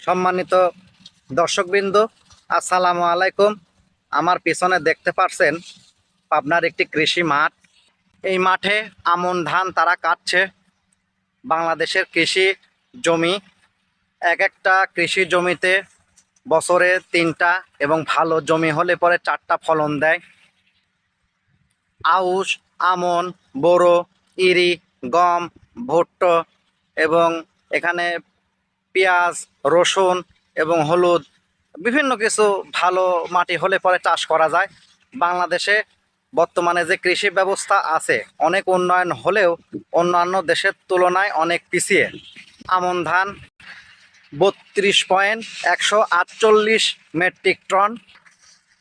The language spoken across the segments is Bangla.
সম্মানিত দর্শকবৃন্দ, আসসালামু আলাইকুম। আমার পিছনে দেখতে পাচ্ছেন পাবনার একটি কৃষি মাঠ। এই মাঠে আমন ধান তারা কাটছে। বাংলাদেশের কৃষি জমি, এক একটা কৃষি জমিতে বছরে 3টা এবং ভালো জমি হলে পরে 4টা ফলন দেয়। আউশ, আমন, বোরো, ইরি, গম, ভুট্টো এবং এখানে পেঁয়াজ, রসুন এবং হলুদ, বিভিন্ন কিছু ভালো মাটি হলে পরে চাষ করা যায়। বাংলাদেশে বর্তমানে যে কৃষি ব্যবস্থা আছে অনেক উন্নয়ন হলেও অন্যান্য দেশের তুলনায় অনেক পিছিয়ে। আমন ধান 32.148 মেট্রিক টন,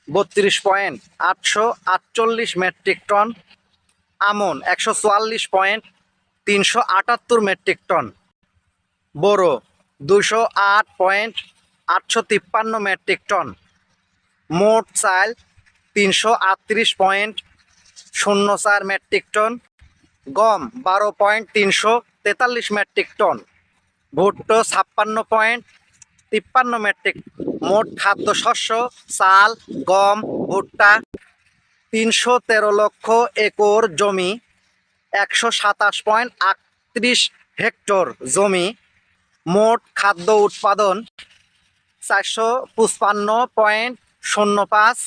32.848 মেট্রিক টন। আমন 144.378 মেট্রিক টন। বোরো 208.853 মেট্রিক টন। মোট চাল 338.04 মেট্রিক টন। গম 12.343 মেট্রিক টন। ভুট্টো 56.53 মেট্রিক। মোট খাদ্যশস্য চাল, গম, ভুট্টা 313 লক্ষ একর জমি, 127.38 হেক্টর জমি। মোট খাদ্য উৎপাদন 455.05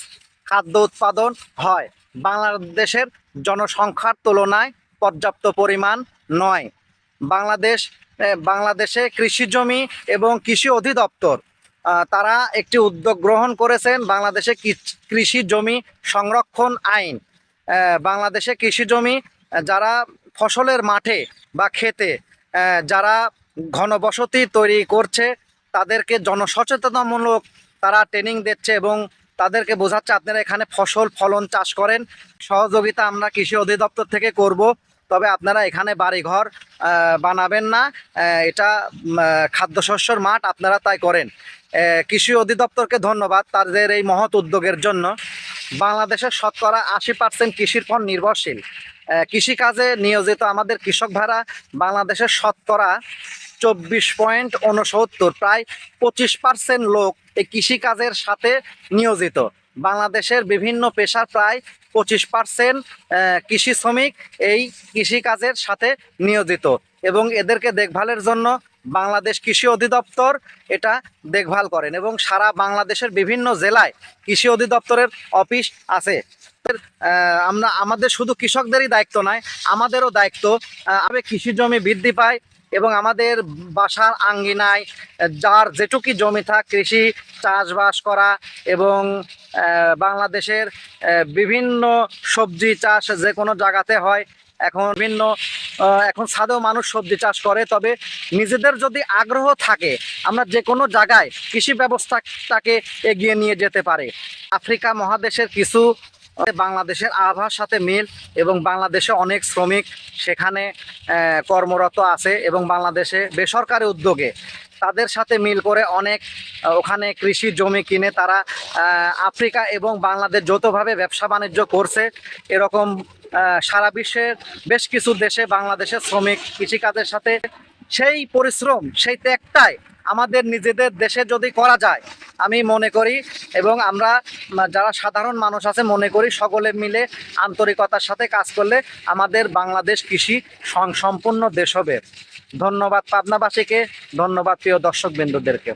খাদ্য উৎপাদন হয়। বাংলাদেশের জনসংখ্যার তুলনায় পর্যাপ্ত পরিমাণ নয়। বাংলাদেশে কৃষি জমি এবং কৃষি অধিদপ্তর তারা একটি উদ্যোগ গ্রহণ করেছেন, বাংলাদেশে কৃষি জমি সংরক্ষণ আইন। বাংলাদেশে কৃষি জমি যারা ফসলের মাঠে বা ক্ষেতে যারা ঘনবসতি তৈরি করছে তাদেরকে জনসচেতনতামূলক তারা ট্রেনিং দিচ্ছে এবং তাদেরকে বোঝাচ্ছে আপনারা এখানে ফসল ফলন চাষ করেন। সহযোগিতা আমরা কৃষি অধিদপ্তর থেকে করব, তবে আপনারা এখানে বাড়িঘর বানাবেন না, এটা খাদ্যশস্যর মাঠ, আপনারা তাই করেন। কৃষি অধিদপ্তরকে ধন্যবাদ তাদের এই মহৎ উদ্যোগের জন্য। বাংলাদেশের শতকরা 80% কৃষির উপর নির্ভরশীল। কৃষিকাজে নিয়োজিত আমাদের কৃষক ভাইরা বাংলাদেশের শতকরা 24.69, প্রায় 25% লোক এই কৃষিকাজের সাথে নিয়োজিত। বাংলাদেশের বিভিন্ন পেশার প্রায় 25% কৃষি শ্রমিক এই কৃষিকাজের সাথে নিয়োজিত এবং এদেরকে দেখভালের জন্য বাংলাদেশ কৃষি অধিদপ্তর এটা দেখভাল করেন এবং সারা বাংলাদেশের বিভিন্ন জেলায় কৃষি অধিদপ্তরের অফিস আছে। আমাদের শুধু কৃষকদেরই দায়িত্ব নয়, আমাদেরও দায়িত্ব। কৃষি জমি বৃদ্ধি পায় এবং আমাদের বাসার আঙ্গিনায় যার যেটুকু জমি থাক কৃষি চাষবাস করা এবং বাংলাদেশের বিভিন্ন সবজি চাষ যে কোনো জায়গাতে হয়। এখন ছাদেও মানুষ সবজি চাষ করে, তবে নিজেদের যদি আগ্রহ থাকে আমরা যে কোনো জায়গায় কৃষি ব্যবস্থাটাকে এগিয়ে নিয়ে যেতে পারে। আফ্রিকা মহাদেশের কিছু বাংলাদেশের আবহাওয়ার সাথে মিল এবং বাংলাদেশে অনেক শ্রমিক সেখানে কর্মরত আছে এবং বাংলাদেশে বেসরকারি উদ্যোগে তাদের সাথে মিল করে অনেক ওখানে কৃষি জমি কিনে তারা আফ্রিকা এবং বাংলাদেশ যৌথভাবে ব্যবসা বাণিজ্য করছে। এরকম সারা বিশ্বের বেশ কিছু দেশে বাংলাদেশের শ্রমিক কৃষিকাজের সাথে সেই পরিশ্রম সেই ত্যাগটাই আমাদের নিজেদের দেশে যদি করা যায় আমি মনে করি এবং আমরা যারা সাধারণ মানুষ আছে মনে করি সকলে মিলে আন্তরিকতার সাথে কাজ করলে আমাদের বাংলাদেশ কৃষি সম্পূর্ণ দেশ হবে। ধন্যবাদ পাবনাবাসীকে, ধন্যবাদ প্রিয় দর্শকবৃন্দদেরকে।